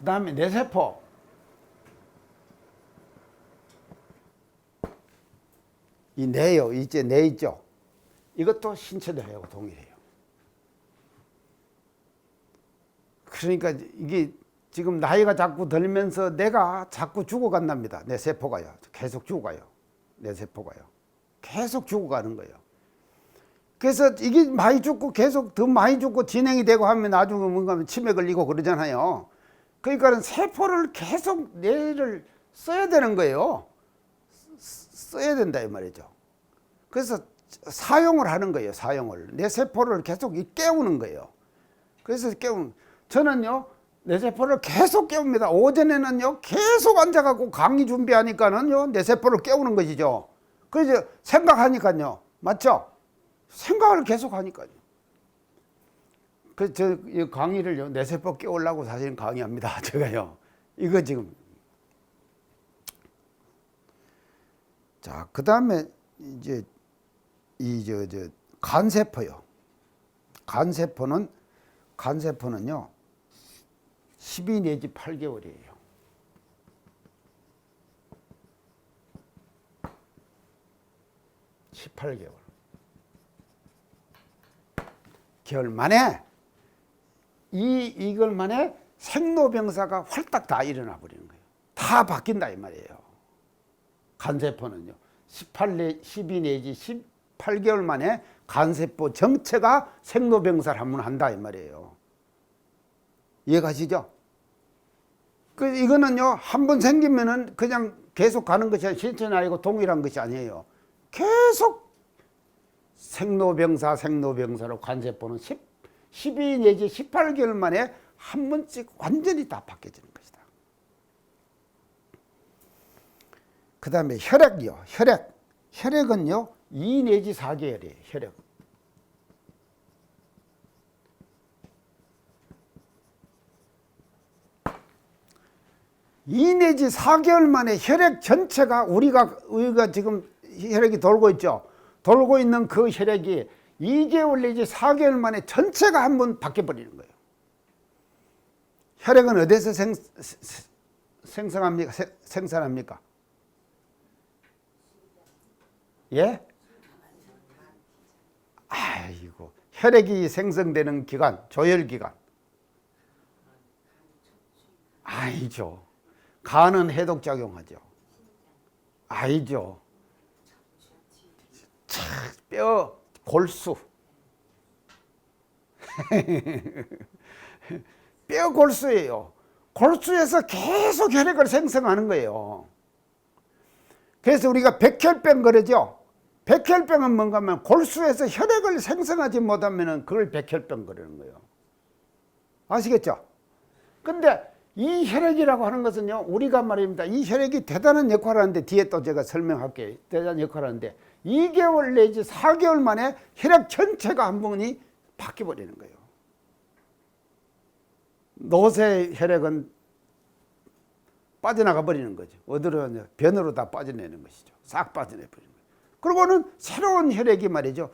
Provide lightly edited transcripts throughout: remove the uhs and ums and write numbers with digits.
그 다음에 뇌세포. 이 뇌요, 이제 뇌 있죠. 이것도 신체대하고 동일해요. 그러니까 이게 지금 나이가 자꾸 들면서 내가 자꾸 죽어간답니다. 내 세포가요. 계속 죽어가요. 내 세포가요. 계속 죽어가는 거예요. 그래서 이게 많이 죽고 계속 더 많이 죽고 진행이 되고 하면 나중에 뭔가 하면 치매 걸리고 그러잖아요. 그러니까 세포를 계속 뇌를 써야 되는 거예요. 써야 된다 이 말이죠. 그래서 사용을 하는 거예요. 사용을. 내 세포를 계속 깨우는 거예요. 그래서 저는요 내 세포를 계속 깨웁니다. 오전에는요 계속 앉아갖고 강의 준비하니까는요 내 세포를 깨우는 것이죠. 그래서 생각하니까요. 맞죠? 생각을 계속 하니까요. 그래서 저 강의를요 내 세포 깨우려고 사실은 강의합니다. 제가요. 이거 지금. 자, 그 다음에 이제 간세포요. 간세포는요 12 내지 8개월이에요. 18개월. 개월 만에 이걸 만에 생로병사가 활딱 다 일어나 버리는 거예요. 다 바뀐다 이 말이에요. 간세포는요 12 내지 18개월 만에 간세포 정체가 생로병사를 한번 한다 이 말이에요. 이해가시죠? 이거는요 한 번 생기면은 그냥 계속 가는 것이 아니고 신체는 아니고 동일한 것이 아니에요. 계속 생로병사로 간세포는 12 내지 18개월 만에 한 번씩 완전히 다 바뀌어지는 것이다. 그 다음에 혈액이요. 혈액은요 2 내지 4개월이에요. 혈액. 이 내지 4개월 만에 혈액 전체가 우리가 지금 혈액이 돌고 있죠. 돌고 있는 그 혈액이 2개월 내지 4개월 만에 전체가 한번 바뀌어버리는 거예요. 혈액은 어디서 생산합니까? 예? 아이고, 혈액이 생성되는 기관, 조혈기관. 아니죠. 간은 해독작용하죠. 아니죠. 뼈, 골수. 뼈 골수예요. 골수에서 계속 혈액을 생성하는 거예요. 그래서 우리가 백혈병 그러죠. 백혈병은 뭔가 하면 골수에서 혈액을 생성하지 못하면 그걸 백혈병 그러는 거예요. 아시겠죠? 근데 이 혈액이라고 하는 것은요, 우리가 말입니다. 이 혈액이 대단한 역할을 하는데, 뒤에 또 제가 설명할게요. 대단한 역할을 하는데, 2개월 내지 4개월 만에 혈액 전체가 한 번이 바뀌어버리는 거예요. 노쇠 혈액은 빠져나가 버리는 거죠. 어디로? 변으로 다 빠져내는 것이죠. 싹 빠져내 버리는 거예요. 그리고는 새로운 혈액이 말이죠.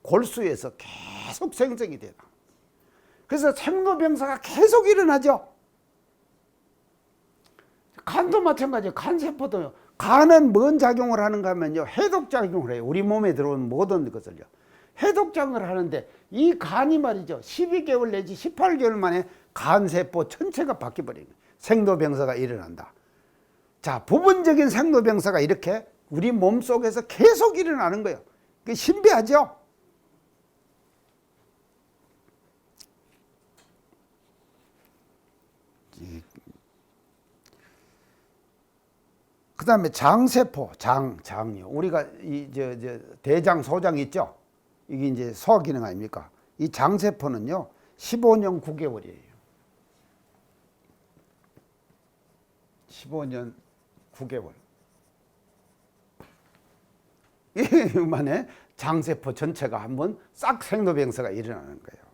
골수에서 계속 생성이 돼요. 그래서 생로병사가 계속 일어나죠. 간도 마찬가지예요. 간세포도요. 간은 뭔 작용을 하는가 하면요, 해독작용을 해요. 우리 몸에 들어온 모든 것을요. 해독작용을 하는데, 이 간이 말이죠, 12개월 내지 18개월 만에 간세포 전체가 바뀌어버리는 거예요. 생로병사가 일어난다. 자, 부분적인 생로병사가 이렇게 우리 몸 속에서 계속 일어나는 거예요. 그게 신비하죠? 그 다음에 장세포, 장이요. 우리가 대장, 소장 있죠? 이게 이제 소화기능 아닙니까? 이 장세포는요, 15년 9개월이에요. 15년 9개월. 이 만에 장세포 전체가 한번 싹 생로병사가 일어나는 거예요.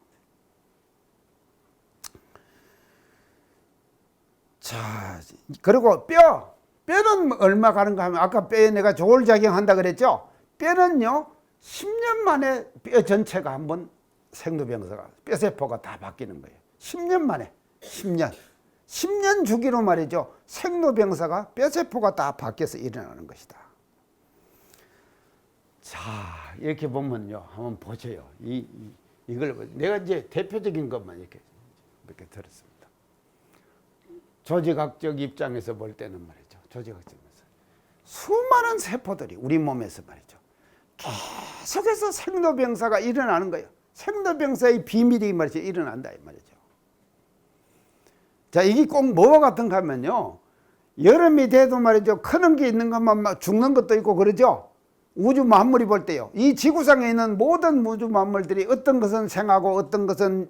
자, 그리고 뼈는 얼마 가는가 하면, 아까 뼈에 내가 조울작용한다 그랬죠? 뼈는요 10년 만에 뼈 전체가 한번 생로병사가, 뼈세포가 다 바뀌는 거예요. 10년 만에. 10년. 10년 주기로 말이죠. 생로병사가 뼈세포가 다 바뀌어서 일어나는 것이다. 자, 이렇게 보면요. 한번 보세요. 이걸 내가 이제 대표적인 것만 이렇게 몇 개 들었습니다. 조직학적 입장에서 볼 때는 말이죠. 조직학적에서 수많은 세포들이 우리 몸에서 말이죠. 계속해서 생로병사가 일어나는 거예요. 생로병사의 비밀이 말이죠. 일어난다 이 말이죠. 자, 이게 꼭 뭐와 같은가 하면요. 여름이 돼도 말이죠. 크는 게 있는 것만 막 죽는 것도 있고 그러죠. 우주 만물이 볼 때요. 이 지구상에 있는 모든 우주 만물들이 어떤 것은 생하고 어떤 것은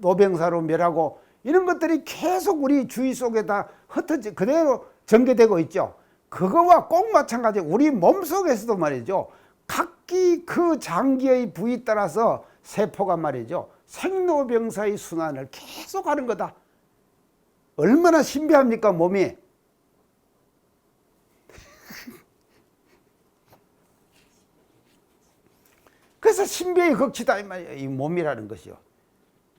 노병사로 멸하고 이런 것들이 계속 우리 주위 속에 다 흩어져 그대로 전개되고 있죠. 그거와 꼭 마찬가지 우리 몸속에서도 말이죠. 각기 그 장기의 부위에 따라서 세포가 말이죠. 생로병사의 순환을 계속 하는 거다. 얼마나 신비합니까 몸이. 그래서 신비의 극치다 이 말이에요. 이 몸이라는 것이요.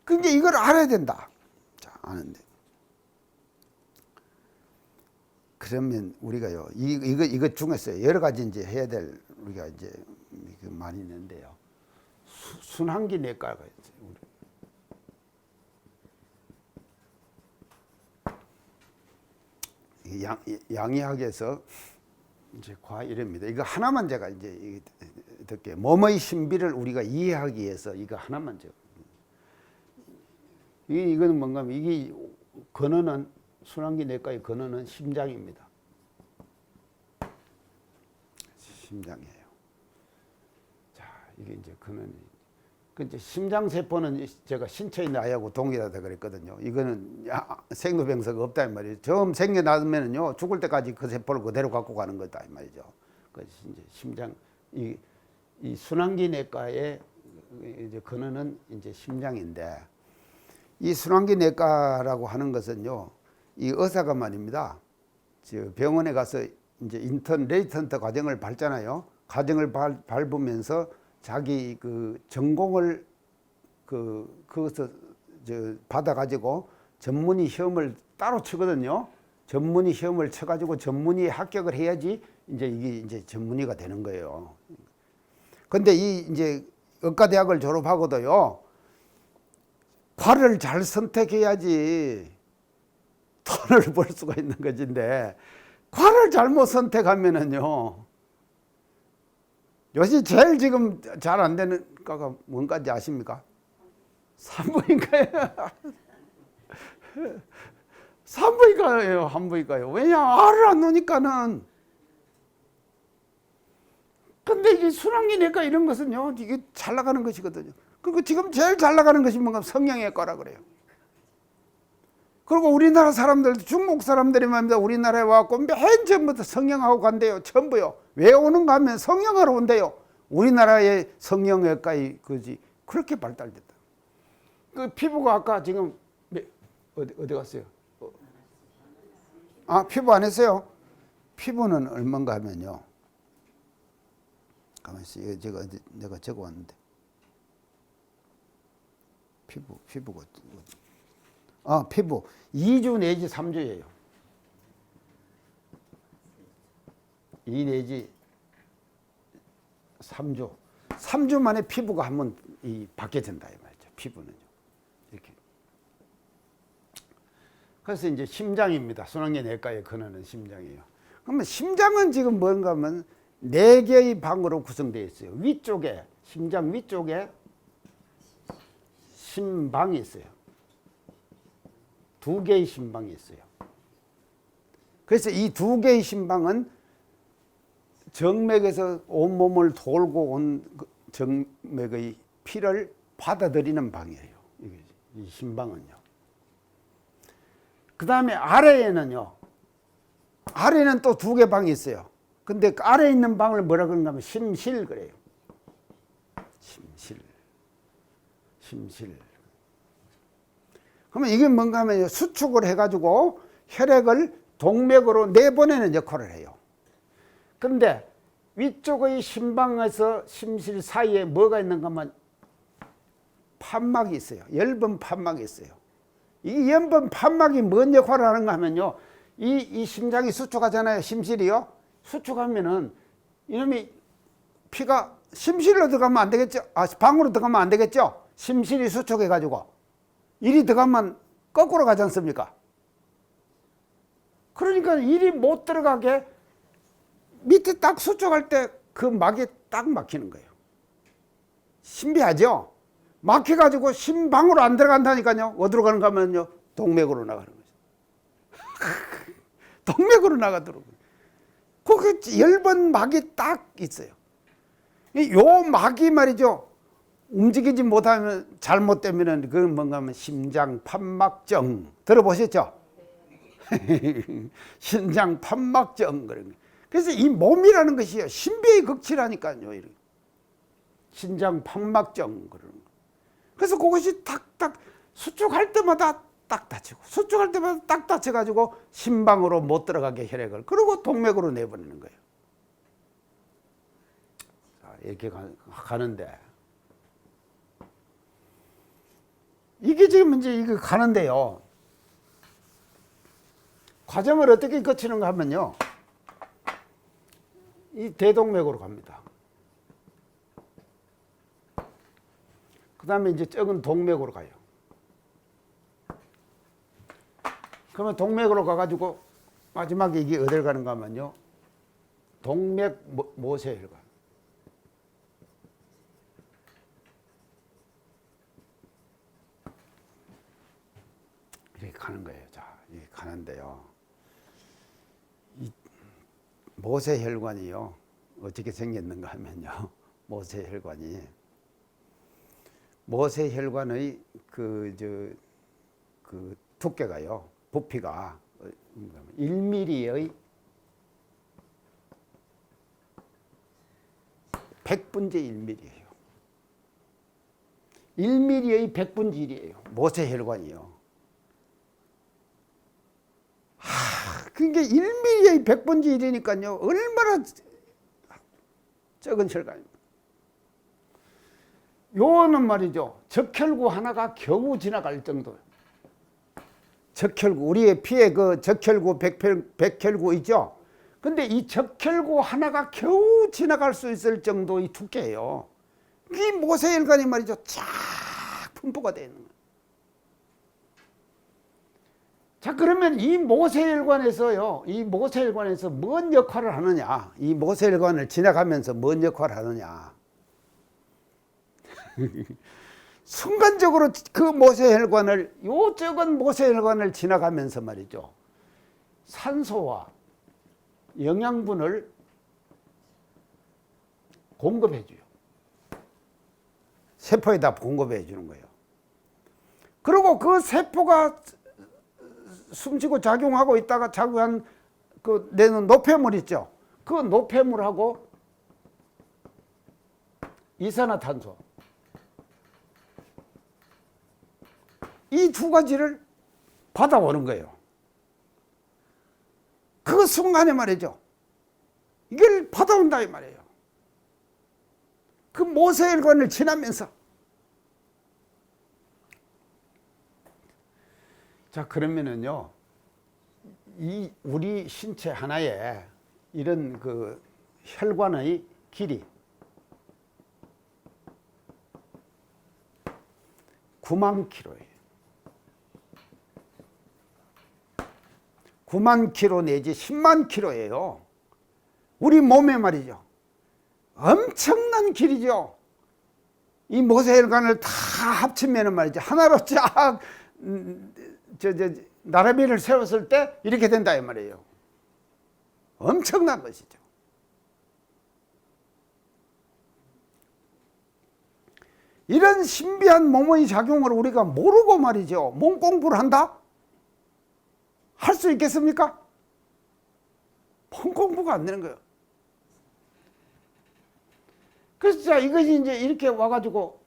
근데 이걸 알아야 된다. 자, 아는데. 그러면 우리가요. 이거 중에서 여러 가지 이제 해야 될 우리가 이제 많이 있는데요. 순환기 내과가 있어요. 양의학에서 이제 이럽니다. 이거 하나만 제가 이제 듣게 몸의 신비를 우리가 이해하기 위해서 이거 하나만 제가 이거는 뭔가 하면 이게 근원은 순환기 내과의 근원은 심장입니다. 심장이에요. 자, 이게 이제 근원이. 근데 심장 세포는 제가 신체의 나이하고 동일하다 그랬거든요. 이거는 생로병사가 없다 이 말이에요. 처음 생겨나면은요 죽을 때까지 그 세포를 그대로 갖고 가는 거다 이 말이죠. 그래서 이제 심장 이 순환기 내과의 이제 근원은 이제 심장인데 이 순환기 내과라고 하는 것은요 이 의사가 말입니다. 병원에 가서 이제 레지던트 과정을 밟잖아요. 과정을 밟으면서 자기 그 전공을 그것을 받아가지고 전문의 시험을 따로 치거든요. 전문의 시험을 쳐가지고 전문의 합격을 해야지 이제 이게 이제 전문의가 되는 거예요. 근데 이제 의과대학을 졸업하고도요, 과를 잘 선택해야지 돈을 벌 수가 있는 것인데, 과를 잘못 선택하면은요, 요새 제일 지금 잘 안 되는 과가 뭔가인지 아십니까? 산부인과예요. 산부인과예요, 산부인과예요. 왜냐, 알을 안 놓으니까는. 근데 이게 순환기 내과 이런 것은요, 이게 잘 나가는 것이거든요. 그리고 지금 제일 잘 나가는 것이 뭔가 성형외과라 그래요. 그리고 우리나라 사람들, 중국 사람들이 말입니다. 우리나라에 와갖고 맨 처음부터 성형하고 간대요. 전부요. 왜 오는가 하면 성형하러 온대요. 우리나라의 성형외과의 그지 그렇게 발달됐다. 그 피부가 아까 지금 어디 갔어요? 아, 피부 안 했어요? 피부는 얼마인가 하면요. 가만히 있어. 내가 적어왔는데. 피부가. 아, 피부. 2주 내지 3주예요. 2 내지 3주. 3주 만에 피부가 한번 바뀌어진다 이 말이죠. 피부는요. 이렇게. 그래서 이제 심장입니다. 순환기 내과의 근원은 심장이에요. 그러면 심장은 지금 뭔가 하면 4개의 방으로 구성되어 있어요. 위쪽에, 심장 위쪽에 심방이 있어요. 2개의 심방이 있어요. 그래서 이 2개의 심방은 정맥에서 온몸을 돌고 온 정맥의 피를 받아들이는 방이에요. 이 심방은요. 그 다음에 아래에는요. 아래는 또 2개 방이 있어요. 근데 아래에 있는 방을 뭐라 그런가 하면 심실 그래요. 심실. 그러면 이게 뭔가 하면 수축을 해가지고 혈액을 동맥으로 내보내는 역할을 해요. 그런데 위쪽의 심방에서 심실 사이에 뭐가 있는가 하면 판막이 있어요. 얇은 판막이 있어요. 이 연번 판막이 뭔 역할을 하는가 하면요. 이 심장이 수축하잖아요. 심실이요. 수축하면은 이놈이 피가 심실로 들어가면 안 되겠죠. 방으로 들어가면 안 되겠죠. 심실이 수축해가지고 이리 들어가면 거꾸로 가지 않습니까? 그러니까 이리 못 들어가게 밑에 딱 수축할 때 그 막이 딱 막히는 거예요. 신비하죠? 막혀가지고 심방으로 안 들어간다니까요. 어디로 가는가 하면요. 동맥으로 나가는 거죠. 동맥으로 나가도록. 그 10번 막이 딱 있어요. 요 막이 말이죠. 움직이지 못하면 잘못되면은 그건 뭔가 하면 심장 판막증 들어보셨죠? 심장 판막증 그런 거. 그래서 이 몸이라는 것이요. 신비의 극치라니까요. 심장 판막증 그런 거. 그래서 그것이 탁탁 수축할 때마다 딱 다치고 수축할 때마다 딱 다쳐가지고 심방으로 못 들어가게 혈액을 그리고 동맥으로 내보내는 거예요. 자, 이렇게 가는데 이게 지금 이제 이거 가는데요. 과정을 어떻게 거치는가 하면요. 이 대동맥으로 갑니다. 그 다음에 이제 적은 동맥으로 가요. 그러면 동맥으로 가가지고 마지막에 이게 어디를 가는가 하면요. 동맥 모세혈관. 이렇게 가는 거예요. 자, 이렇게 가는데요. 이 모세혈관이요. 어떻게 생겼는가 하면요. 모세혈관의 그 두께가요. 부피가 1mm의 100분의 1mm예요. 1mm의 100분의 1이에요. 모세혈관이요. 그게 1mm의 100분의 1이니까요. 얼마나 적은 혈관입니다. 요거는 말이죠. 적혈구 하나가 겨우 지나갈 정도. 적혈구, 우리의 피에 그 적혈구, 백혈구 있죠? 근데 이 적혈구 하나가 겨우 지나갈 수 있을 정도의 두께예요. 이 모세혈관이 말이죠. 쫙 분포가 되어 있는 거예요. 자, 그러면 이 모세혈관에서요, 이 모세혈관에서 뭔 역할을 하느냐? 이 모세혈관을 지나가면서 뭔 역할을 하느냐? 순간적으로 그 모세혈관을, 요 적은 모세혈관을 지나가면서 말이죠. 산소와 영양분을 공급해 줘요. 세포에다 공급해 주는 거예요. 그리고 그 세포가 숨쉬고 작용하고 있다가 작용한 그 내는 노폐물 있죠. 그 노폐물하고 이산화탄소 이 두 가지를 받아오는 거예요. 그 순간에 말이죠. 이걸 받아온다 이 말이에요. 그 모세혈관을 지나면서. 자, 그러면은요, 이 우리 신체 하나에 이런 그 혈관의 길이 9만 킬로예요. 9만 킬로 내지 10만 킬로예요. 우리 몸에 말이죠. 엄청난 길이죠. 이 모세혈관을 다 합치면 말이죠. 하나로 쫙 나라비를 세웠을 때 이렇게 된다 이 말이에요. 엄청난 것이죠. 이런 신비한 몸의 작용을 우리가 모르고 말이죠. 몸 공부를 한다? 할 수 있겠습니까? 몸 공부가 안 되는 거예요. 그래서 자, 이것이 이제 이렇게 와가지고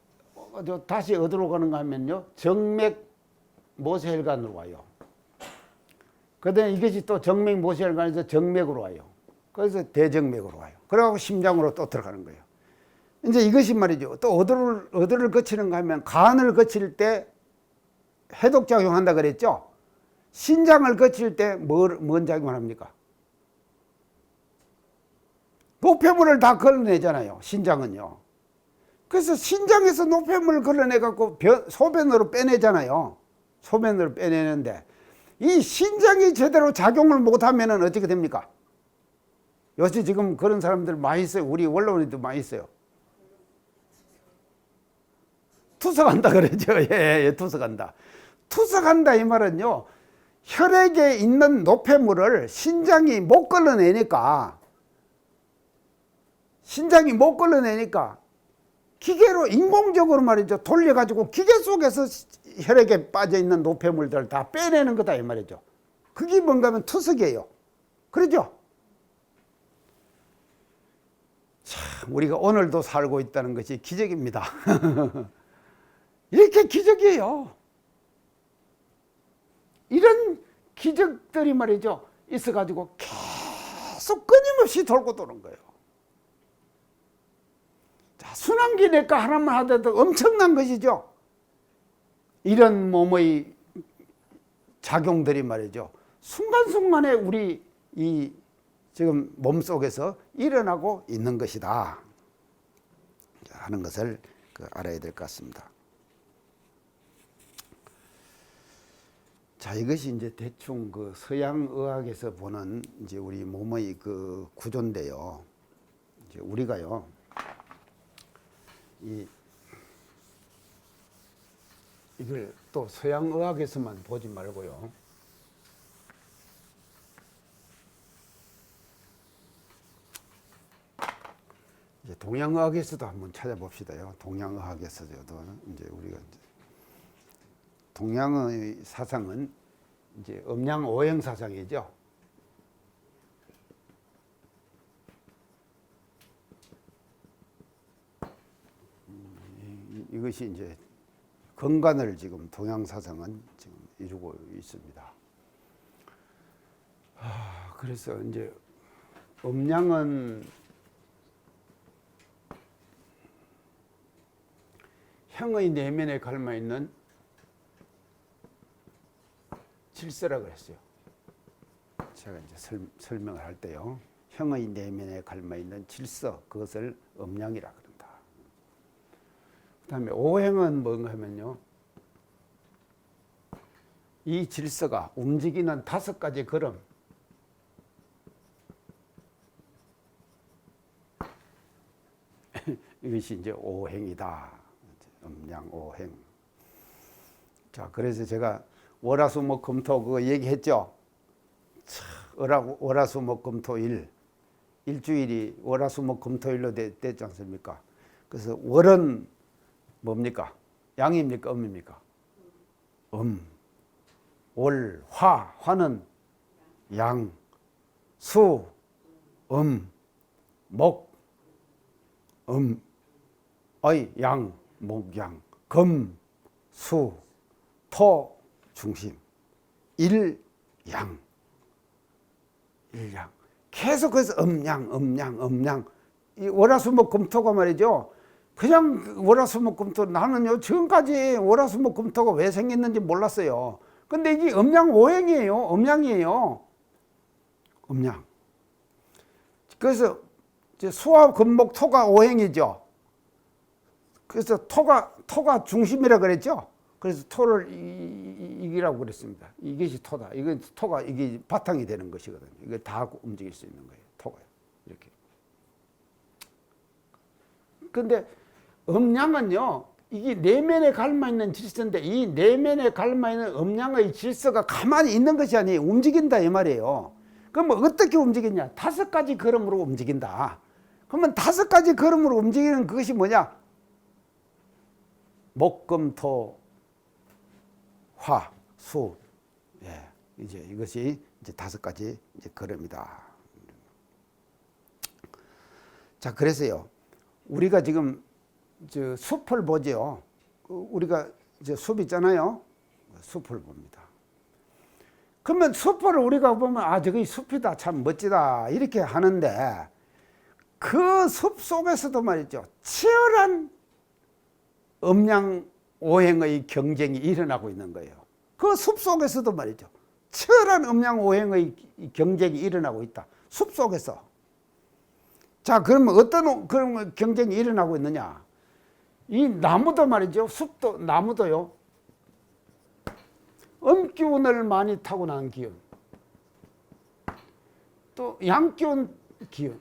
다시 어디로 가는가 하면요. 정맥 모세혈관으로 와요. 그다음에 이것이 또 정맥 모세혈관에서 정맥으로 와요. 그래서 대정맥으로 와요. 그래갖고 심장으로 또 들어가는 거예요. 이제 이것이 말이죠. 또 어디를 거치는가 하면 간을 거칠 때 해독작용한다 그랬죠? 신장을 거칠 때 뭔 작용을 합니까? 노폐물을 다 걸러내잖아요. 신장은요. 그래서 신장에서 노폐물을 걸러내 갖고 소변으로 빼내잖아요. 소변으로 빼내는데 이 신장이 제대로 작용을 못하면 어떻게 됩니까? 요새 지금 그런 사람들 많이 있어요. 우리 원로원들도 많이 있어요. 투석한다 그러죠. 예, 투석한다. 투석한다 이 말은요. 혈액에 있는 노폐물을 신장이 못 걸러내니까 기계로 인공적으로 말이죠. 돌려가지고 기계 속에서 혈액에 빠져있는 노폐물들을 다 빼내는 거다 이 말이죠. 그게 뭔가 하면 투석이에요. 그러죠? 참 우리가 오늘도 살고 있다는 것이 기적입니다. 이렇게 기적이에요. 이런 기적들이 말이죠. 있어가지고 계속 끊임없이 돌고 도는 거예요. 자, 순환기내과 하나만 하더라도 엄청난 것이죠. 이런 몸의 작용들이 말이죠. 순간순간에 우리 이 지금 몸속에서 일어나고 있는 것이다 하는 것을 알아야 될 것 같습니다. 자, 이것이 이제 대충 서양 의학에서 보는 이제 우리 몸의 구조인데요. 이제 우리가요, 이걸 또 서양 의학에서만 보지 말고요. 이제 동양의학에서도 한번 찾아봅시다요. 동양의학에서도 이제 우리가 동양의 사상은 이제 음양오행 사상이죠. 이것이 이제 건강을 지금 동양 사상은 지금 이루고 있습니다. 그래서 이제 음양은 형의 내면에 갈마 있는 질서라고 했어요. 제가 이제 설명을 할 때요. 형의 내면에 갈마 있는 질서, 그것을 음양이라 그런다. 그 다음에 오행은 뭔가 하면요. 이 질서가 움직이는 5가지 걸음. 이것이 이제 오행이다. 음양 오행. 자, 그래서 제가 월화수목금토 그거 얘기했죠. 월화수목금토일 일주일이 월화수목금토일로 됐지 않습니까? 그래서 월은 뭡니까? 양입니까? 음입니까? 월, 화는 양, 수, 목, 양, 목양, 금, 수, 토, 중심, 일양. 계속 그래서 음양. 이 월화수목금토가 말이죠. 그냥 월화수목금토, 나는요 지금까지 월화수목금토가 왜 생겼는지 몰랐어요. 근데 이게 음양오행이에요. 음양이에요. 음양. 그래서 이제 수화 금목 토가 오행이죠. 그래서 토가 중심이라 그랬죠. 그래서 토를 이기라고 그랬습니다. 이것이 토다. 이건 토가 이게 바탕이 되는 것이거든요. 이거 다 움직일 수 있는 거예요. 토가 이렇게. 근데 음양은요, 이게 내면에 갈마 있는 질서인데 이 내면에 갈마 있는 음양의 질서가 가만히 있는 것이 아니에요. 움직인다 이 말이에요. 그러면 어떻게 움직이냐? 5가지 걸음으로 움직인다. 그러면 5가지 걸음으로 움직이는 그것이 뭐냐? 목, 금, 토, 화, 수. 예, 이제 이것이 이제 5가지 이제 걸음이다. 자, 그래서요, 우리가 지금 저 숲을 보죠. 우리가 이제 숲 있잖아요. 숲을 봅니다. 그러면 숲을 우리가 보면 저기 숲이다, 참 멋지다 이렇게 하는데 그 숲 속에서도 말이죠. 치열한 음양 오행의 경쟁이 일어나고 있는 거예요. 그 숲 속에서도 말이죠. 치열한 음양오행의 경쟁이 일어나고 있다. 숲 속에서. 자, 그러면 어떤 그런 경쟁이 일어나고 있느냐? 이 나무도 말이죠. 숲도 나무도요. 음기운을 많이 타고난 기운, 또 양기운 기운,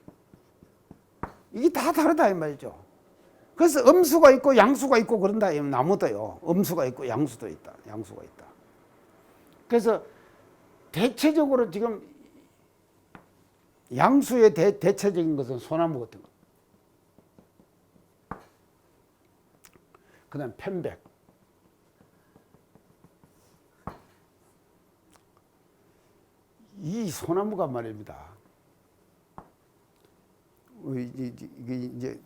이게 다 다르다 이 말이죠. 그래서 음수가 있고 양수가 있고 그런다. 이 나무도요. 음수가 있고 양수도 있다. 양수가 있다. 그래서 대체적으로 지금 양수의 대체적인 것은 소나무 같은 거. 그 다음 편백. 이 소나무가 말입니다.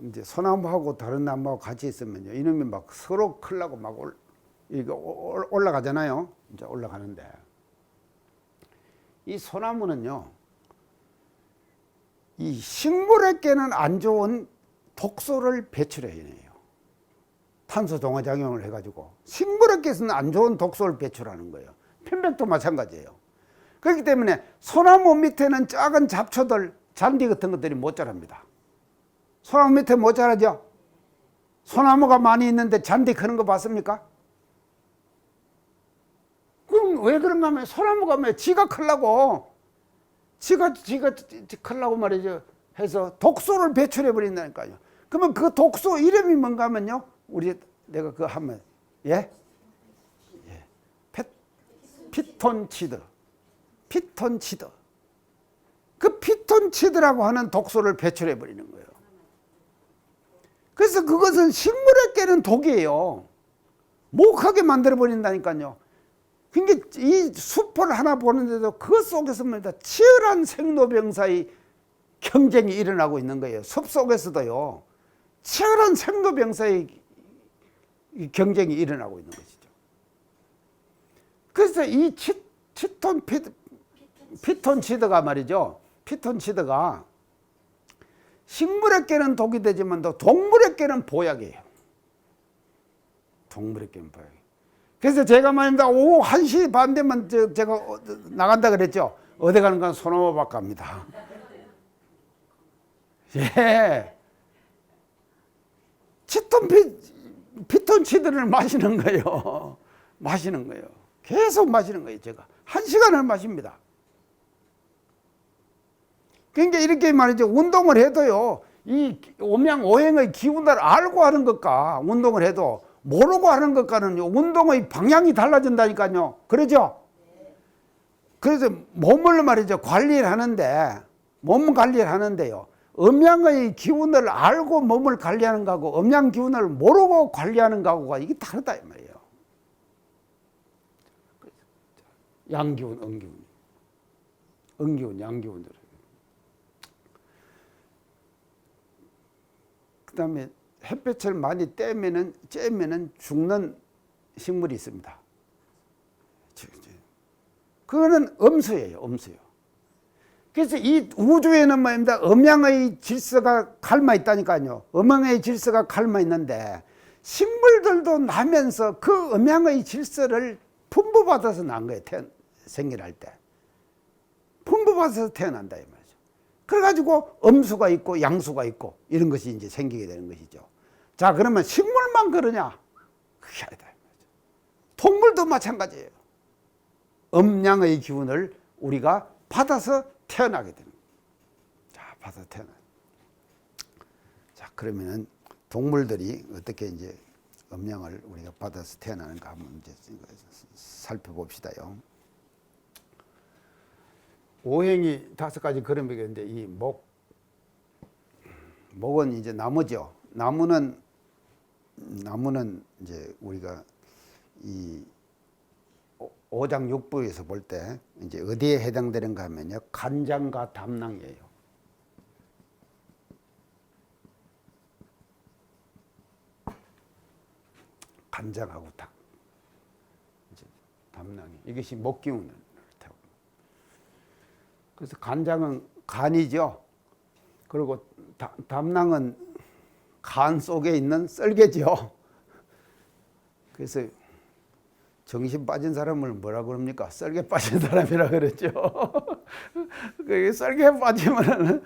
이제 소나무하고 다른 나무하고 같이 있으면요. 이놈이 막 서로 클라고 막 올라가잖아요. 이제 올라가는데. 이 소나무는요. 이 식물에게는 안 좋은 독소를 배출해내요. 탄소 동화작용을 해가지고 식물에게서는 안 좋은 독소를 배출하는 거예요. 편백도 마찬가지예요. 그렇기 때문에 소나무 밑에는 작은 잡초들, 잔디 같은 것들이 못 자랍니다. 소나무 밑에 못 자라죠? 소나무가 많이 있는데 잔디 크는 거 봤습니까? 그럼 왜 그런가 하면 소나무가 왜 지가 크려고 지가 크려고 말이죠. 해서 독소를 배출해 버린다니까요. 그러면 그 독소 이름이 뭔가 하면요. 내가 그거 하면 예? 피톤치드. 피톤치드. 그 피톤치드라고 하는 독소를 배출해 버리는 거예요. 그래서 그것은 식물에게는 독이에요. 목하게 만들어 버린다니까요. 그러니까 이 숲을 하나 보는데도 그 속에서 말이다 치열한 생로병사의 경쟁이 일어나고 있는 거예요. 숲 속에서도요. 치열한 생로병사의 경쟁이 일어나고 있는 것이죠. 그래서 이 피톤치드가 말이죠. 피톤치드가 식물에게는 독이 되지만 또 동물에게는 보약이에요. 동물에게는 보약. 그래서 제가 말입니다. 오후 1시 반 되면 제가 나간다 그랬죠. 어디 가는 건 소나무밖에 갑니다. 예. 피톤치드를 마시는 거예요. 마시는 거예요. 계속 마시는 거예요. 제가 1시간을 마십니다. 그러니까 이렇게 말이죠. 운동을 해도요. 이 오명오행의 기운을 알고 하는 것과 운동을 해도 모르고 하는 것과는요. 운동의 방향이 달라진다니까요. 그러죠? 그래서 몸을 말이죠. 관리를 하는데 몸 관리를 하는데요. 음양의 기운을 알고 몸을 관리하는 거하고 음양 기운을 모르고 관리하는 거하고가 이게 다르다 이 말이에요. 양기운, 음기운. 음기운, 양기운들. 그 다음에 햇볕을 많이 쬐면은 죽는 식물이 있습니다. 그거는 음수예요, 음수요. 그래서 이 우주에는 뭐입니다. 음양의 질서가 갈마 있다니까요. 음양의 질서가 갈마 있는데 식물들도 나면서 그 음양의 질서를 풍부받아서 난 거예요. 생일할 때. 풍부받아서 태어난다 이 말이죠. 그래가지고 음수가 있고 양수가 있고 이런 것이 이제 생기게 되는 것이죠. 자, 그러면 식물만 그러냐? 그게 아니다 이 말이죠. 동물도 마찬가지예요. 음양의 기운을 우리가 받아서 태어나게 되는 거예요. 자, 받아서 태어나. 자, 그러면은 동물들이 어떻게 이제 음양을 우리가 받아서 태어나는가 한번 이제 살펴봅시다요. 오행이 5가지 그런 게 있는데 이 목은 이제 나무죠. 나무는 이제 우리가 이 오장육부에서 볼 때 이제 어디에 해당되는가 하면요. 간장과 담낭이에요. 간장하고 이제 담낭이 이것이 목기운을 태우고. 그래서 간장은 간이죠. 그리고 담낭은 간 속에 있는 썰개죠. 그래서 정신 빠진 사람을 뭐라 그럽니까? 썰개 빠진 사람이라 그랬죠. 그 썰개 빠지면은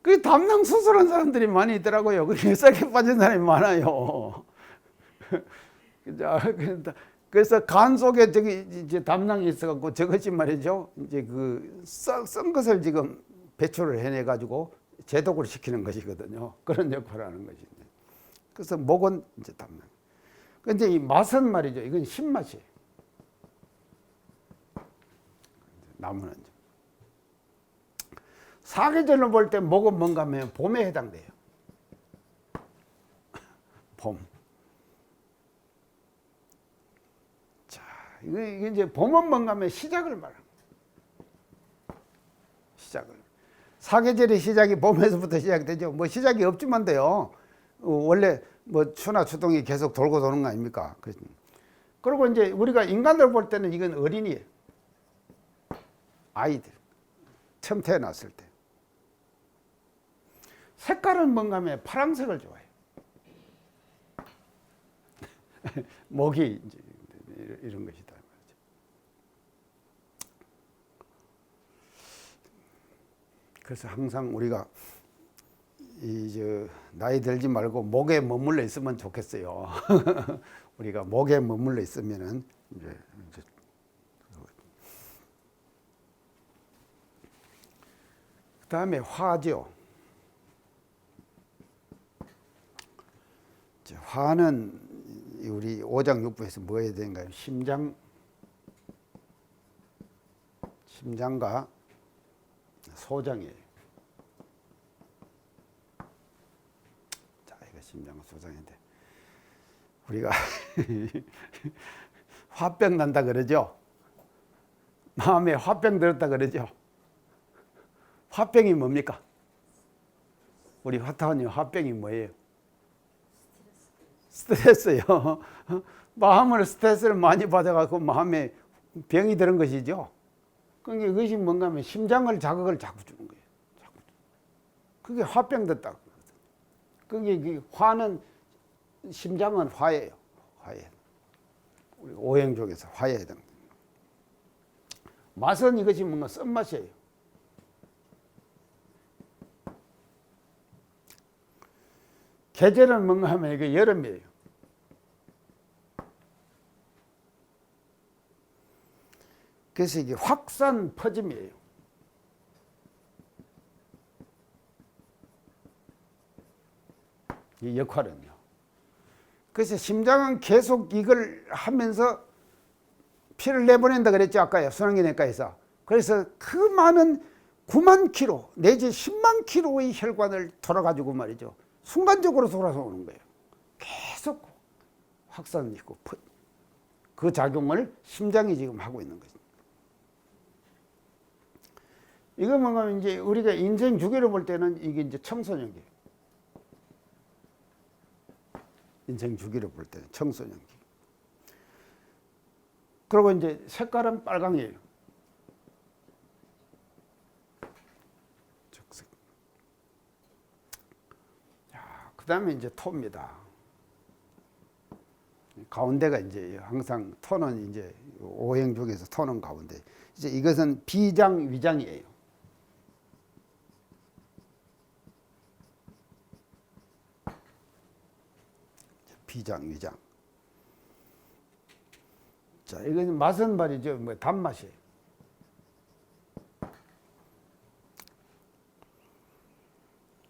그 담낭 수술한 사람들이 많이 있더라고요. 그게 썰개 빠진 사람이 많아요. 그래서 간 속에 저기 이제 담낭이 있어갖고 저것이 말이죠. 이제 그 썬 것을 지금 배출을 해내 가지고 제독을 시키는 것이거든요. 그런 역할을 하는 것이죠. 그래서 목은 이제 담낭. 근데 이 맛은 말이죠. 이건 신맛이에요. 나무는 사계절로 볼 때 목은 뭔가 하면 봄에 해당돼요. 봄. 자, 이게 이제 봄은 뭔가 하면 시작을 말하는 거예요. 시작을. 사계절의 시작이 봄에서부터 시작되죠. 뭐 시작이 없지만 돼요. 원래 뭐 추나 추동이 계속 돌고 도는 거 아닙니까? 그리고 이제 우리가 인간들 볼 때는 이건 어린이에요. 아이들. 처음 태어났을 때. 색깔은 뭔가 하면 파란색을 좋아해요. 목이 이제 이런 것이다. 그래서 항상 우리가 나이 들지 말고 목에 머물러 있으면 좋겠어요. 우리가 목에 머물러 있으면은 이제 그다음에 화죠. 화는 우리 오장육부에서 뭐 해야 되는가요? 심장과 소장이에요. 자, 이거 심장과 소장인데 우리가 화병 난다 그러죠. 마음에 화병 들었다 그러죠. 화병이 뭡니까? 우리 화타원님 화병이 뭐예요? 스트레스요. 마음으로 스트레스를 많이 받아갖고 마음에 병이 드는 것이죠. 그러니까 이것이 뭔가 하면 심장을 자극을 자꾸 주는 거예요. 그게 화병 됐다. 그게 화는 심장은 화예요. 화예. 우리 오행족에서 화예에 해당. 맛은 이것이 뭔가 쓴맛이에요. 계절은 뭔가 하면 이게 여름이에요. 그래서 이게 확산 퍼짐이에요. 이 역할은요. 그래서 심장은 계속 이걸 하면서 피를 내보낸다 그랬죠. 아까요. 순환기내과에서. 그래서 그 많은 9만 킬로 내지 10만 킬로의 혈관을 돌아가지고 말이죠. 순간적으로 돌아서 오는 거예요. 계속 확산이 있고 그 작용을 심장이 지금 하고 있는 거죠. 이거 뭔가 이제 우리가 인생 주기로 볼 때는 이게 이제 청소년기. 인생 주기로 볼 때는 청소년기. 그리고 이제 색깔은 빨강이에요. 적색. 자, 그 다음에 이제 토입니다. 가운데가 이제 항상 토는 이제 오행 중에서 토는 가운데. 이제 이것은 비장, 위장이에요. 비장, 위장. 자, 이건 맛은 말이죠. 뭐 단맛이에요.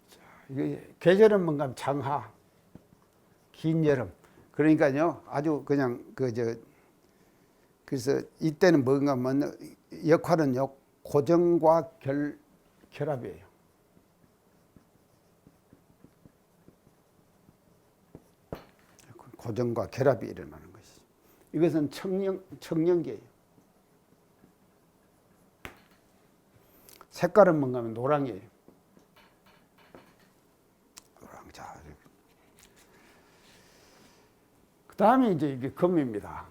자, 이게 계절은 뭔가 장하, 긴 여름. 그러니까요, 아주 그냥 그래서 이때는 뭔가 하면 역할은요, 고정과 결합이에요. 고정과 결합이 일어나는 것이죠. 이것은 청년기예요. 색깔은 뭔가 하면 노랑이에요. 노랑. 자, 그 다음에 이제 이게 금입니다.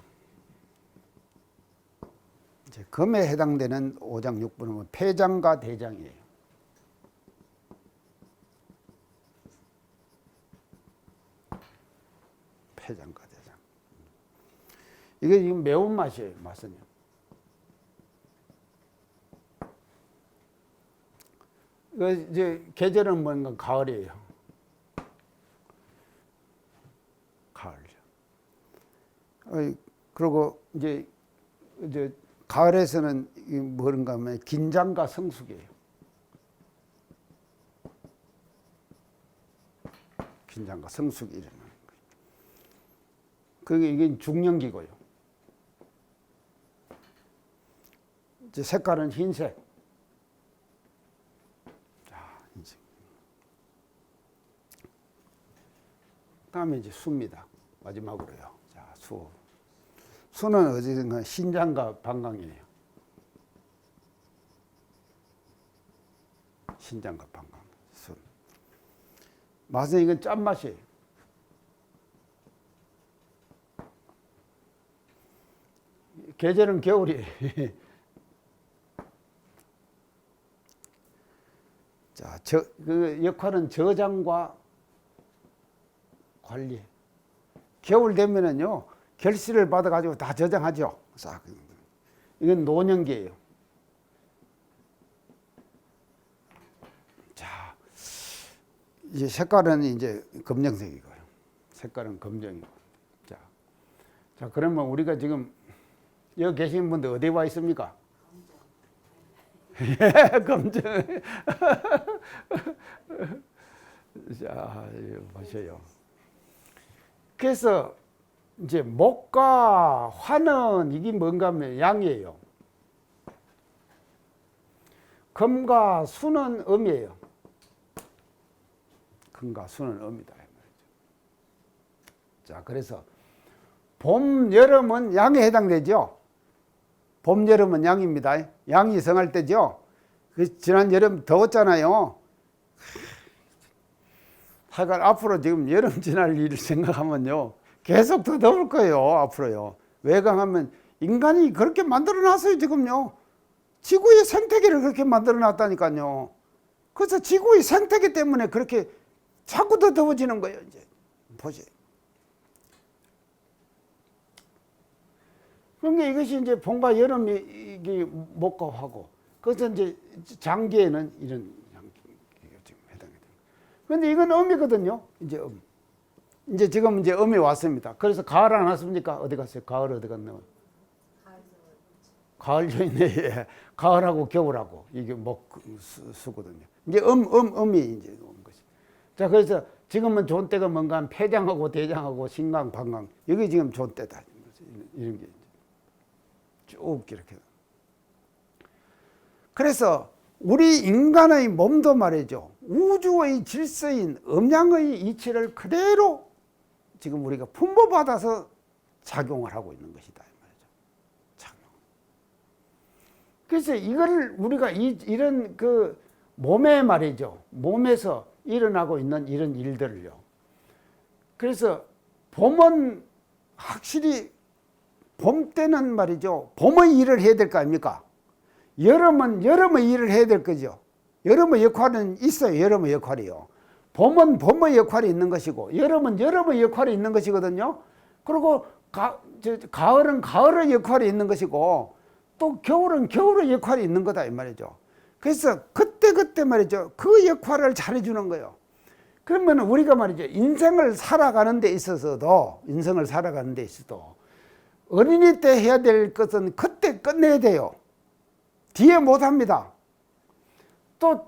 이제 금에 해당되는 오장 육부는 폐장과 대장이에요. 폐장과 대장. 이게 지금 매운맛이에요, 맛은요. 이제 계절은 뭔가 가을이에요. 가을. 그리고 이제 가을에서는 뭔가 하면 긴장과 성숙이에요. 긴장과 성숙이 일어나는 거예요. 그게 이게 중년기고요. 이제 색깔은 흰색. 자, 흰색. 그다음에 이제 수입니다. 마지막으로요. 자, 수. 수는 어디든가 신장과 방광이에요. 신장과 방광. 수. 맛은 이건 짠맛이에요. 계절은 겨울이에요. 자, 그 역할은 저장과 관리. 겨울 되면은요, 결실을 받아가지고 다 저장하죠. 싹. 이건 노년기예요. 자, 이제 색깔은 이제 검정색이고요. 색깔은 검정이고. 자, 그러면 우리가 지금 여기 계신 분들 어디 와 있습니까? 예, 검정. 자, 보세요. 그래서 이제 목과 화는 이게 뭔가 하면 양이에요. 금과 수는 음이에요. 금과 수는 음이다. 자, 그래서 봄, 여름은 양에 해당되죠. 봄, 여름은 양입니다. 양이 성할 때죠. 지난 여름 더웠잖아요. 하여간 앞으로 지금 여름 지날 일을 생각하면요, 계속 더 더울 거예요. 앞으로요. 왜 그러면 인간이 그렇게 만들어 놨어요. 지금요. 지구의 생태계를 그렇게 만들어 놨다니까요. 그래서 지구의 생태계 때문에 그렇게 자꾸 더 더워지는 거예요. 이제 보세요. 그러니까 이것이 이제 봄과 여름이 이게 목과 화고, 그래서 이제 장기에는 이런 양기가 지금 해당이 됩니다. 그런데 이건 음이거든요. 이제 음. 이제 지금 이제 음이 왔습니다. 그래서 가을 안 왔습니까? 어디 갔어요? 가을 어디 갔나요? 가을 저 있네. 예. 가을하고 겨울하고 이게 목 수거든요. 이제 음이 이제 온 것이. 자, 그래서 지금은 좋은 때가 뭔가 하면 폐장하고 대장하고 신강, 방광, 여기 지금 좋은 때다. 이런 게 쭉 이렇게. 그래서 우리 인간의 몸도 말이죠. 우주의 질서인 음양의 이치를 그대로 지금 우리가 풍부받아서 작용을 하고 있는 것이다. 말이죠. 작용. 그래서 이거를 우리가 이런 그 몸에 말이죠. 몸에서 일어나고 있는 이런 일들을요. 그래서 봄은 확실히 봄 때는 말이죠. 봄의 일을 해야 될 거 아닙니까? 여름은 여름의 일을 해야 될 거죠. 여름의 역할은 있어요. 여름의 역할이요. 봄은 봄의 역할이 있는 것이고, 여름은 여름의 역할이 있는 것이거든요. 그리고 가을은 가을의 역할이 있는 것이고, 또 겨울은 겨울의 역할이 있는 거다 이 말이죠. 그래서 그때 말이죠. 그 역할을 잘해주는 거예요. 그러면 우리가 말이죠. 인생을 살아가는 데 있어서도 어린이 때 해야 될 것은 그때 끝내야 돼요. 뒤에 못합니다. 또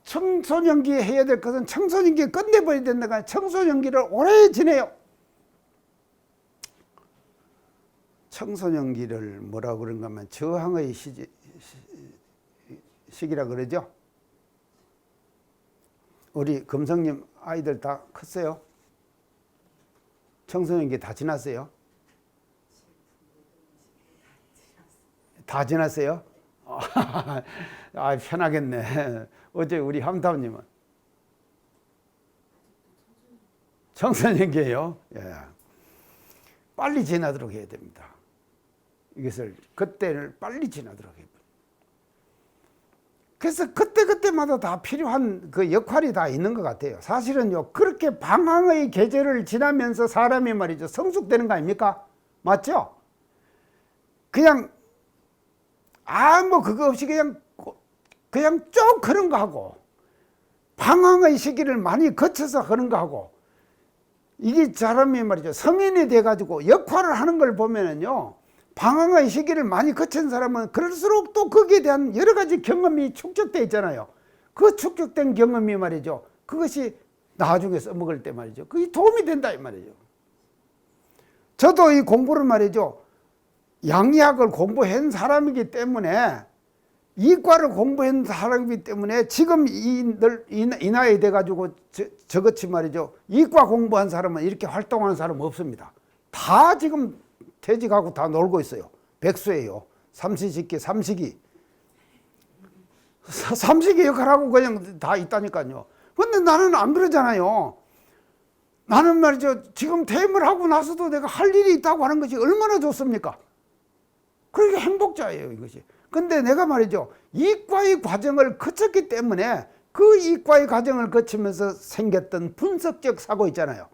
청소년기에 해야 될 것은 청소년기에 끝내버려야 된다가 청소년기를 오래 지내요. 청소년기를 뭐라고 그런가 하면 저항의 시기라 그러죠. 우리 금성님 아이들 다 컸어요? 청소년기 다 지났어요? 다 지났어요? 아, 편하겠네. 어제 우리 함담님은 청소년기예요. 예. 빨리 지나도록 해야 됩니다. 이것을 그때를 빨리 지나도록 해야 됩니다. 그래서 그때마다 다 필요한 그 역할이 다 있는 것 같아요. 사실은요, 그렇게 방황의 계절을 지나면서 사람이 말이죠, 성숙되는 거 아닙니까? 맞죠? 그냥 아무 그거 없이 그냥 쭉 그런 거 하고 방황의 시기를 많이 거쳐서 그런 거 하고 이게 사람이 말이죠. 성인이 돼가지고 역할을 하는 걸 보면은요. 방황의 시기를 많이 거친 사람은 그럴수록 또 거기에 대한 여러 가지 경험이 축적돼 있잖아요. 그 축적된 경험이 말이죠. 그것이 나중에 써먹을 때 말이죠. 그게 도움이 된다 이 말이죠. 저도 이 공부를 말이죠. 양의학을 공부한 사람이기 때문에 이과를 공부한 사람이기 때문에 지금 이 나이 돼가지고 저같이 말이죠. 이과 공부한 사람은 이렇게 활동하는 사람은 없습니다. 다 지금 퇴직하고 다 놀고 있어요. 백수예요. 삼시세끼 삼식이. 삼식이 역할하고 그냥 다 있다니까요. 근데 나는 안 그러잖아요. 나는 말이죠. 지금 퇴임을 하고 나서도 내가 할 일이 있다고 하는 것이 얼마나 좋습니까? 그러니까 행복자예요, 이것이. 근데 내가 말이죠. 이과의 과정을 거쳤기 때문에 그 이과의 과정을 거치면서 생겼던 분석적 사고 있잖아요.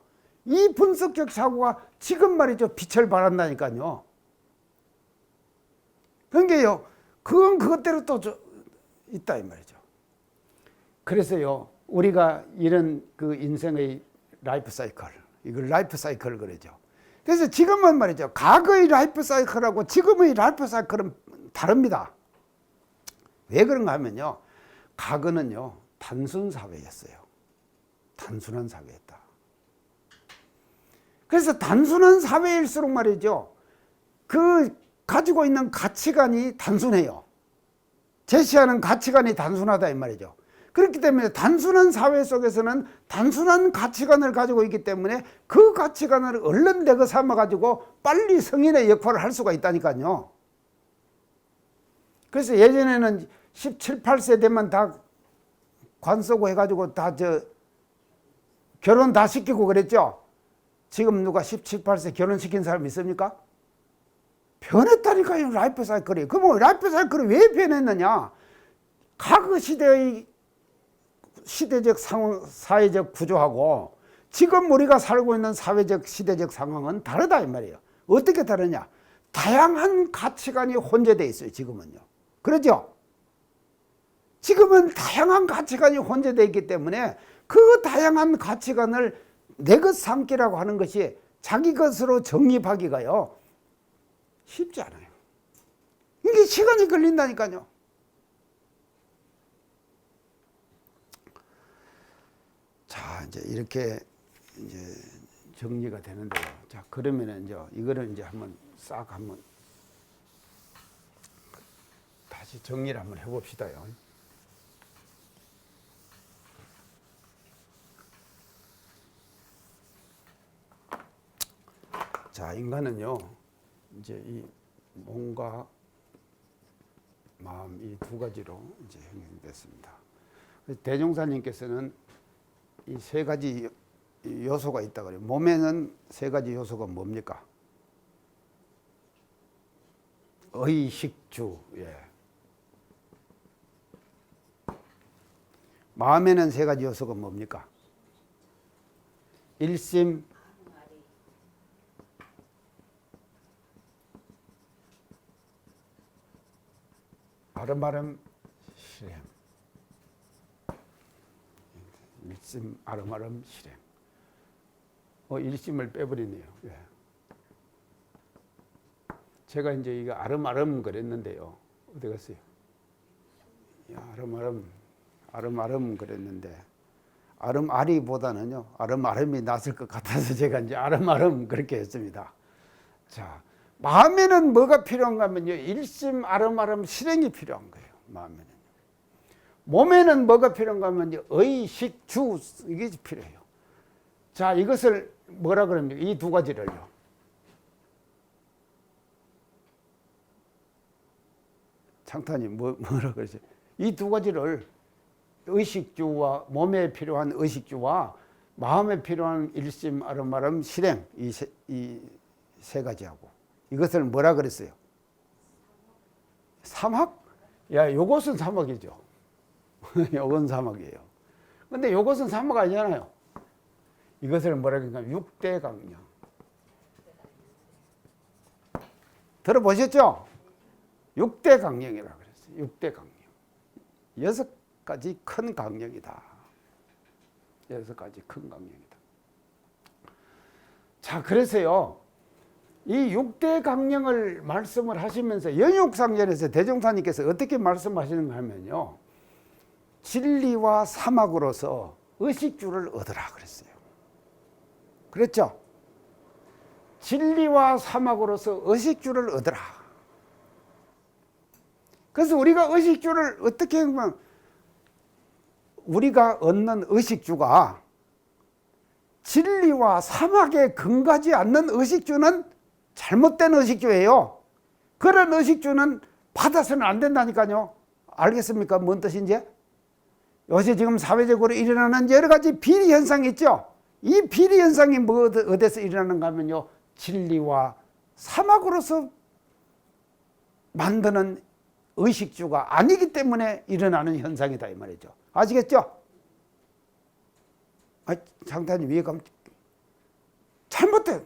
이 분석적 사고가 지금 말이죠. 빛을 발한다니까요. 그러니까요. 그건 그것대로 또 있다 이 말이죠. 그래서요. 우리가 이런 그 인생의 라이프 사이클, 이걸 라이프 사이클 그러죠. 그래서 지금은 말이죠. 과거의 라이프 사이클하고 지금의 라이프 사이클은 다릅니다. 왜 그런가 하면요. 과거는요. 단순 사회였어요. 단순한 사회였다. 그래서 단순한 사회일수록 말이죠. 그 가지고 있는 가치관이 단순해요. 제시하는 가치관이 단순하다 이 말이죠. 그렇기 때문에 단순한 사회 속에서는 단순한 가치관을 가지고 있기 때문에 그 가치관을 얼른 내가 삼아가지고 빨리 성인의 역할을 할 수가 있다니까요. 그래서 예전에는 17, 18세 되면 다 관 쓰고 해가지고 다 결혼 다 시키고 그랬죠. 지금 누가 17, 18세 결혼시킨 사람 있습니까? 변했다니까요. 라이프 사이클이. 그럼 라이프 사이클이 왜 변했느냐? 과거 시대의 시대적 상황, 사회적 구조하고 지금 우리가 살고 있는 사회적 시대적 상황은 다르다 이 말이에요. 어떻게 다르냐? 다양한 가치관이 혼재되어 있어요. 지금은요. 그렇죠? 지금은 다양한 가치관이 혼재되어 있기 때문에 그 다양한 가치관을 내 것 삼기라고 하는 것이 자기 것으로 정립하기가요. 쉽지 않아요. 이게 시간이 걸린다니까요. 자, 이제 이렇게 이제 정리가 되는데요. 자, 그러면은 이제 이거를 이제 한번 싹 한번 다시 정리를 한번 해봅시다요. 자, 인간은요, 이제 이 몸과 마음 이 두 가지로 이제 형성됐습니다. 대종사님께서는 이 세 가지 요소가 있다 그래요. 몸에는 세 가지 요소가 뭡니까? 의식주, 예. 마음에는 세 가지 요소가 뭡니까? 일심, 아름아름, 실행. 일심, 아름아름, 실행. 일심을 빼버리네요. 예. 제가 이제 이거 아름아름 그랬는데요. 어디 갔어요? 아름아름 그랬는데, 아름아리보다는요, 아름아름이 낫을 것 같아서 제가 이제 아름아름 그렇게 했습니다. 자, 마음에는 뭐가 필요한가 하면요, 일심, 아름아름, 실행이 필요한 거예요. 마음에는. 몸에는 뭐가 필요한가 하면 의식, 주 이게 필요해요. 자, 이것을 뭐라 그럽니까? 이 두 가지를요. 창탄이 뭐라 그러죠? 이 두 가지를 의식주와 몸에 필요한 의식주와 마음에 필요한 일심, 아름아름, 실행 이 세 가지하고 이것을 뭐라 그랬어요? 사막? 야, 요것은 사막이죠. 요건 사막이에요. 근데 요것은 사막 아니잖아요. 이것을 뭐라 그러니까 육대강령. 들어보셨죠? 6대 강령이라고 그랬어요. 6대 강령. 6가지 큰 강령이다. 6가지 큰 강령이다. 자, 그래서요, 이 6대 강령을 말씀을 하시면서 연육상전에서 대종사님께서 어떻게 말씀하시는가 하면요, 진리와 사막으로서 의식주를 얻으라 그랬어요. 그랬죠? 진리와 사막으로서 의식주를 얻으라. 그래서 우리가 의식주를 어떻게 하면 우리가 얻는 의식주가 진리와 사막에 근거하지 않는 의식주는 잘못된 의식주예요. 그런 의식주는 받아서는 안 된다니까요. 알겠습니까? 뭔 뜻인지? 요새 지금 사회적으로 일어나는 여러 가지 비리 현상이 있죠. 이 비리 현상이 어디서 일어나는가 하면요, 진리와 사막으로서 만드는 의식주가 아니기 때문에 일어나는 현상이다 이 말이죠. 아시겠죠? 아, 장사님 위에 가면 잘못된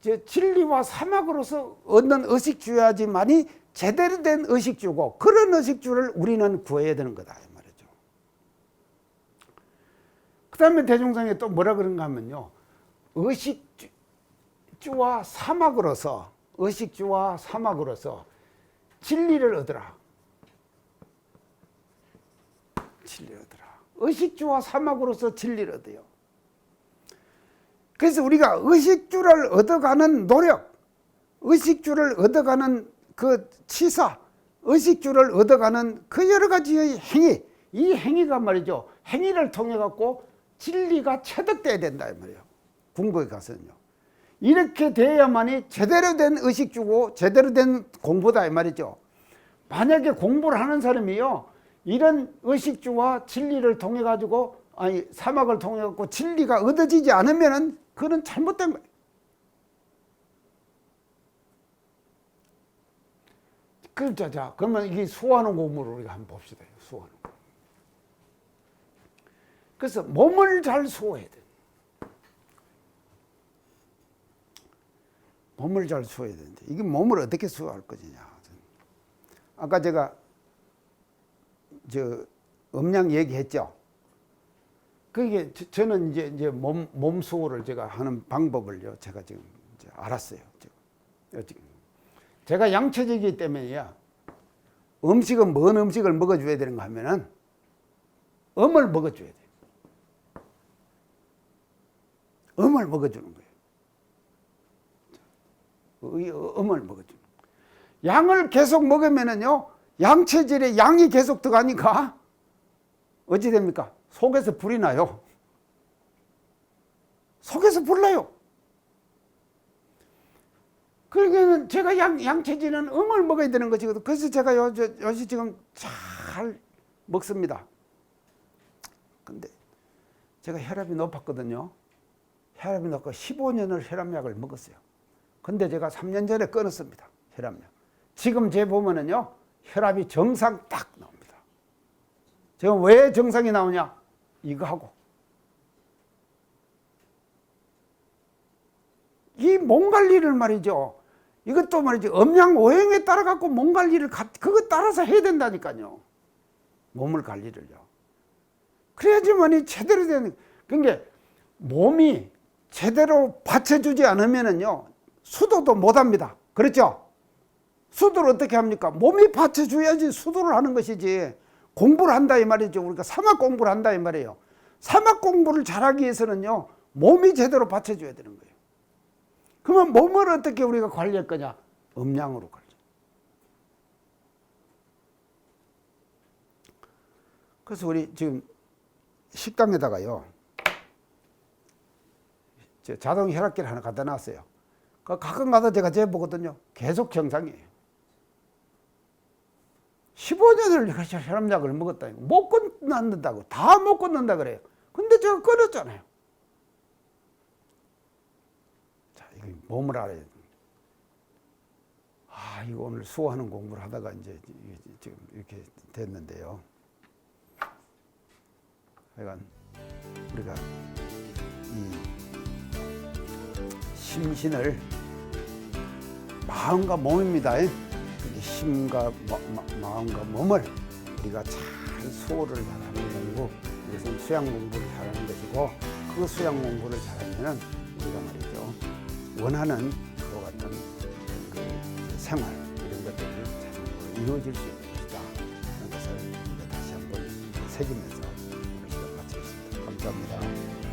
이게 진리와 사막으로서 얻는 의식주야지만이 제대로 된 의식주고, 그런 의식주를 우리는 구해야 되는 거다 이 말이죠. 그 다음에 대종상에 또 뭐라 그런가 하면요, 의식주와 사막으로서 진리를 얻으라. 진리를 얻으라. 의식주와 사막으로서 진리를 얻어요. 그래서 우리가 의식주를 얻어가는 노력, 의식주를 얻어가는 그 치사, 의식주를 얻어가는 그 여러 가지의 행위, 이 행위가 말이죠, 행위를 통해 갖고 진리가 체득돼야 된다 이 말이에요. 궁극에 가서는요. 이렇게 돼야만이 제대로 된 의식주고 제대로 된 공부다 이 말이죠. 만약에 공부를 하는 사람이요, 이런 의식주와 진리를 통해 가지고, 아니 사막을 통해 갖고 진리가 얻어지지 않으면은 그는 잘못된 거예요. 자, 그러면 이게 수호하는 공부를 우리가 한번 봅시다. 수호하는 공부. 그래서 몸을 잘 수호해야 돼. 몸을 잘 수호해야 되는데, 이게 몸을 어떻게 수호할 것이냐. 아까 제가 음양 얘기했죠. 그게 저는 이제 몸 수호를 제가 하는 방법을요, 제가 지금 이제 알았어요. 제가 양체적이기 때문에요, 음식은 뭔 음식을 먹어줘야 되는가 하면은 음을 먹어줘야 돼요. 음을 먹어주는 거예요. 음을 먹어주는 거예요. 양을 계속 먹으면은요, 양체질에 양이 계속 들어가니까 어찌 됩니까? 속에서 불이 나요. 속에서 불 나요. 그러니까 제가 양체질은 음을 먹어야 되는 것이거든요. 그래서 제가 요새 지금 잘 먹습니다. 근데 제가 혈압이 높았거든요. 혈압이 높고 15년을 혈압약을 먹었어요. 근데 제가 3년 전에 끊었습니다. 혈압약. 지금 제 보면은요, 혈압이 정상 딱 나옵니다. 제가 왜 정상이 나오냐? 이거 하고. 이 몸 관리를 말이죠. 이것도 말이죠. 음양 오행에 따라 갖고 몸 관리를 그거 따라서 해야 된다니까요. 몸을 관리를요. 그래야지만이 제대로 되는. 그러니까 몸이 제대로 받쳐주지 않으면은요, 수도도 못 합니다. 그렇죠? 수도를 어떻게 합니까? 몸이 받쳐줘야지 수도를 하는 것이지. 공부를 한다 이 말이죠. 우리가 사막 공부를 한다 이 말이에요. 사막 공부를 잘하기 위해서는요, 몸이 제대로 받쳐줘야 되는 거예요. 그러면 몸을 어떻게 우리가 관리할 거냐? 음양으로 관리. 그래서 우리 지금 식당에다가요, 자동 혈압계를 하나 갖다 놨어요. 가끔가다 제가 재보거든요. 계속 정상이에요. 15년을 혈압약을 먹었다. 못 끊는다고. 다 못 끊는다 그래요. 근데 제가 끊었잖아요. 자, 이거 몸을 알아야 돼. 아, 이거 오늘 수호하는 공부를 하다가 이제 지금 이렇게 됐는데요. 하여간 우리가 이 심신을 마음과 몸입니다. 이렇게 힘과 마음과 몸을 우리가 잘 수호를 잘하는 공부, 이것은 수양 공부를 잘하는 것이고, 그 수양 공부를 잘하면 우리가 말이죠 원하는 그와 같은 그 생활 이런 것들을 자동으로 이루어질 수 있는 것이다. 그런 것을 다시 한번 새기면서 오늘 시간 마치겠습니다. 감사합니다.